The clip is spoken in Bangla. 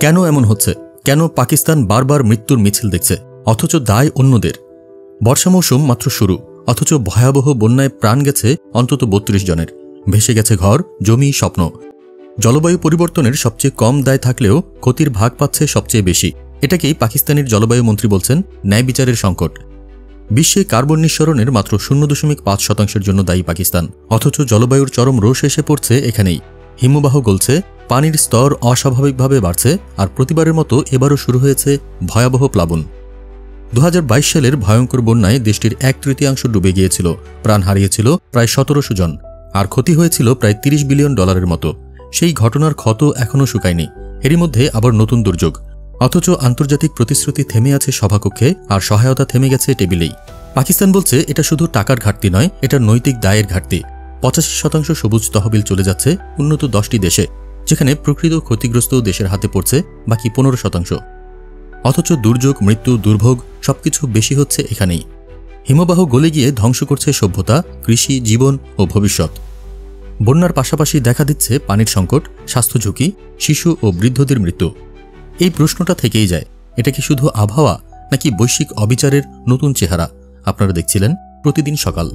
কেন এমন হচ্ছে? কেন পাকিস্তান বারবার মৃত্যুর মিছিল দেখছে, অথচ দায় অন্যদের? বর্ষা মৌসুম মাত্র শুরু, অথচ ভয়াবহ বন্যায় প্রাণ গেছে অন্তত ৩২ জনের। ভেসে গেছে ঘর, জমি, স্বপ্ন। জলবায়ু পরিবর্তনের সবচেয়ে কম দায় থাকলেও ক্ষতির ভাগ পাচ্ছে সবচেয়ে বেশি। এটাকেই পাকিস্তানের জলবায়ু মন্ত্রী বলছেন ন্যায় বিচারের সংকট। বিশ্বে কার্বন নিঃসরণের মাত্র 0.৫% জন্য দায়ী পাকিস্তান, অথচ জলবায়ুর চরম রোষ এসে পড়ছে এখানেই। হিমবাহ গলছে, পানির স্তর অস্বাভাবিকভাবে বাড়ছে, আর প্রতিবারের মতো এবারও শুরু হয়েছে ভয়াবহ প্লাবন। ২০২২ সালের ভয়ঙ্কর বন্যায় দেশটির ১/৩ ডুবে গিয়েছিল, প্রাণ হারিয়েছিল প্রায় ১৭০০ জন, আর ক্ষতি হয়েছিল প্রায় $৩০ বিলিয়ন মতো। সেই ঘটনার ক্ষত এখনও শুকায়নি। এরই মধ্যে আবার নতুন দুর্যোগ, অথচ আন্তর্জাতিক প্রতিশ্রুতি থেমে আছে সভাকক্ষে, আর সহায়তা থেমে গেছে টেবিলেই। পাকিস্তান বলছে এটা শুধু টাকার ঘাটতি নয়, এটা নৈতিক দায়ের ঘাটতি। ৮৫% সবুজ তহবিল চলে যাচ্ছে উন্নত 10টি দেশে, যেখানে প্রকৃত ক্ষতিগ্রস্ত দেশের হাতে পড়ছে বাকি 15%। অথচ দুর্যোগ, মৃত্যু, দুর্ভোগ সবকিছু বেশি হচ্ছে এখানেই। হিমবাহ গলে গিয়ে ধ্বংস করছে সভ্যতা, কৃষি, জীবন ও ভবিষ্যৎ। বন্যার পাশাপাশি দেখা দিচ্ছে পানির সংকট, স্বাস্থ্য ঝুঁকি, শিশু ও বৃদ্ধদের মৃত্যু। এই প্রশ্নটা থেকেই যায়, এটা কি শুধু আবহাওয়া নাকি বৈশ্বিক অবিচারের নতুন চেহারা? আপনারা দেখছিলেন প্রতিদিন সকাল।